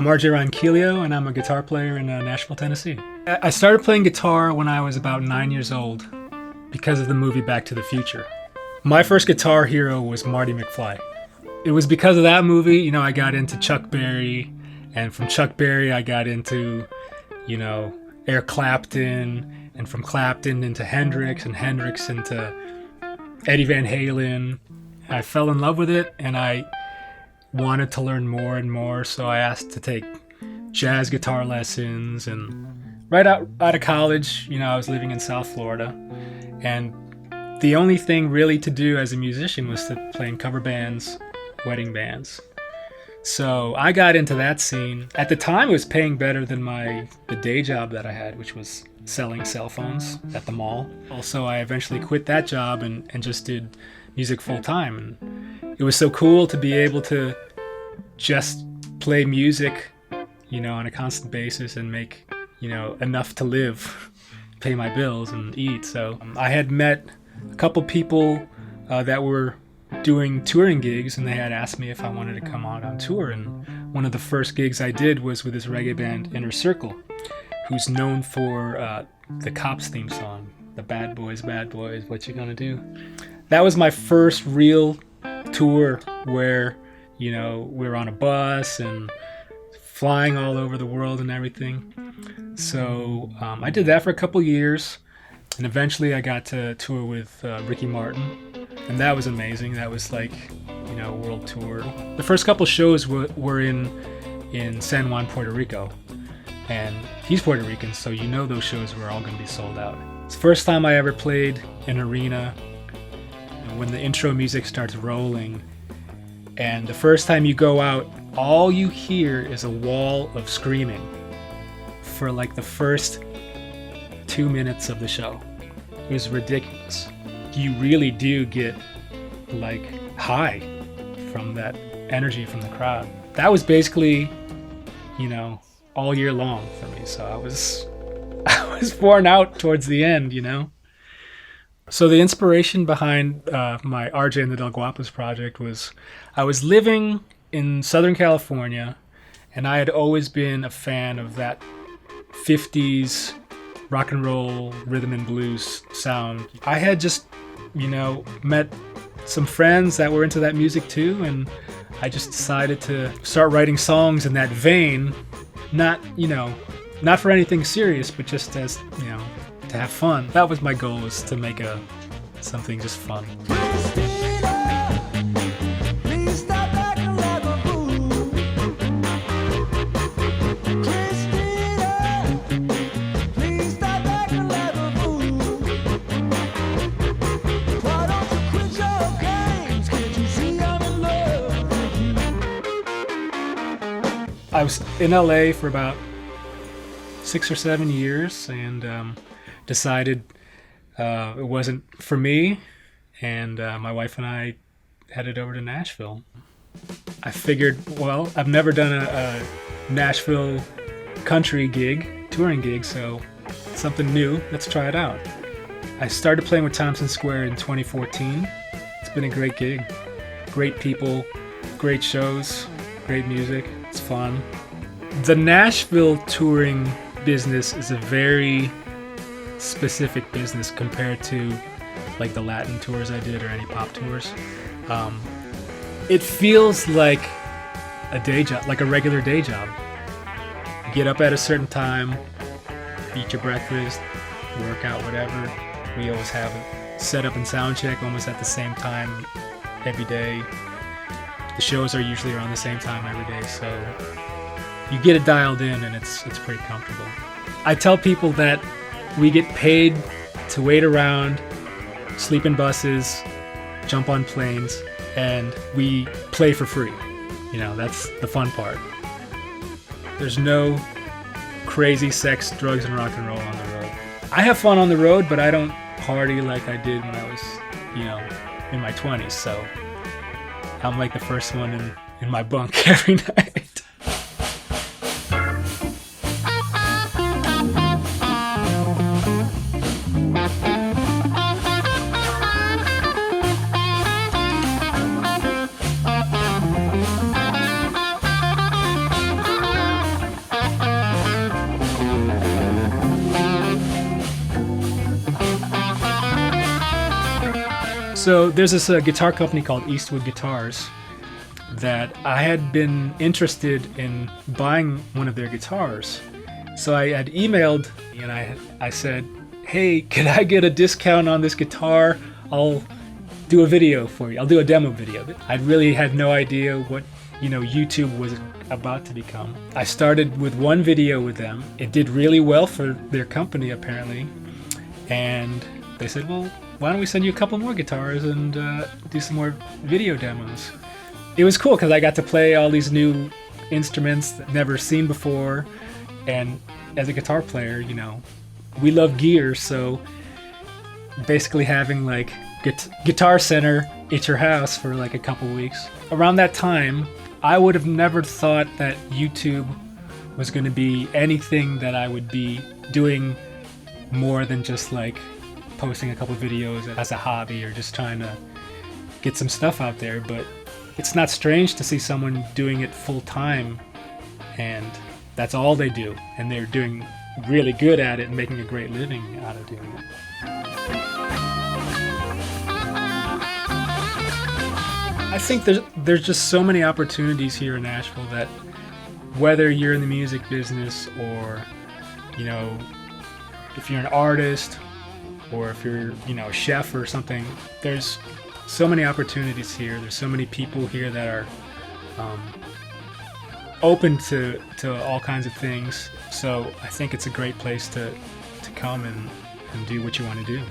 I'm RJ Ronquillo, and I'm a guitar player in Nashville, Tennessee. I started playing guitar when I was about 9 years old because of the movie Back to the Future. My first guitar hero was Marty McFly. It was because of that movie, you know, I got into Chuck Berry, and from Chuck Berry I got into, you know, Eric Clapton, and from Clapton into Hendrix, and Hendrix into Eddie Van Halen. I fell in love with it, and I wanted to learn more and more, so I asked to take jazz guitar lessons. And right out of college, you know, I was living in South Florida, and the only thing really to do as a musician was to play in cover bands, wedding bands. So I got into that scene. At the time, it was paying better than the day job that I had, which was selling cell phones at the mall. Also, I eventually quit that job and just did music full time. And it was so cool to be able to just play music, you know, on a constant basis and make, you know, enough to live, pay my bills and eat. So I had met a couple people that were doing touring gigs, and they had asked me if I wanted to come out on tour. And one of the first gigs I did was with this reggae band Inner Circle, who's known for the Cops theme song, the Bad Boys, What You Gonna Do? That was my first real tour where, you know, we were on a bus and flying all over the world and everything. So I did that for a couple years, and eventually I got to tour with Ricky Martin, and that was amazing. That was like, you know, a world tour. The first couple shows were in San Juan, Puerto Rico, and he's Puerto Rican, so you know those shows were all going to be sold out. It's the first time I ever played an arena, and when the intro music starts rolling, and the first time you go out, all you hear is a wall of screaming for like the first 2 minutes of the show. It was ridiculous. You really do get like high from that energy from the crowd. That was basically, you know, all year long for me. So I was worn out towards the end, you know. So the inspiration behind my RJ and the Del Guapos project was I was living in Southern California, and I had always been a fan of that 50s rock and roll, rhythm and blues sound. I had just, you know, met some friends that were into that music too, and I just decided to start writing songs in that vein, not, you know, not for anything serious, but just as, you know, to have fun. That was my goal, was to make something just fun. I was in LA for about 6 or 7 years, and decided it wasn't for me, and my wife and I headed over to Nashville. I figured, well, I've never done a Nashville country gig, touring gig, so something new, let's try it out. I started playing with Thompson Square in 2014. It's been a great gig. Great people, great shows, great music, it's fun. The Nashville touring business is a very specific business compared to like the Latin tours I did or any pop tours. It feels like a day job, like a regular day job. You get up at a certain time, eat your breakfast, work out, whatever. We always have it set up and sound check almost at the same time every day. The shows are usually around the same time every day, so you get it dialed in, and it's pretty comfortable. I tell people that we get paid to wait around, sleep in buses, jump on planes, and we play for free. You know, that's the fun part. There's no crazy sex, drugs, and rock and roll on the road. I have fun on the road, but I don't party like I did when I was, you know, in my 20s, so I'm like the first one in my bunk every night. So there's this guitar company called Eastwood Guitars that I had been interested in buying one of their guitars. So I had emailed and I said, hey, can I get a discount on this guitar? I'll do a video for you. I'll do a demo video. I really had no idea what, YouTube was about to become. I started with one video with them. It did really well for their company, apparently. And they said, well, why don't we send you a couple more guitars and do some more video demos? It was cool because I got to play all these new instruments that I've never seen before. And as a guitar player, we love gear, so basically having like Guitar Center at your house for like a couple weeks. Around that time, I would have never thought that YouTube was going to be anything that I would be doing more than just like posting a couple videos as a hobby or just trying to get some stuff out there. But it's not strange to see someone doing it full time and that's all they do, and they're doing really good at it and making a great living out of doing it. I think there's just so many opportunities here in Nashville that whether you're in the music business or, if you're an artist or if you're, a chef or something, there's so many opportunities here. There's so many people here that are open to all kinds of things. So I think it's a great place to come and do what you want to do.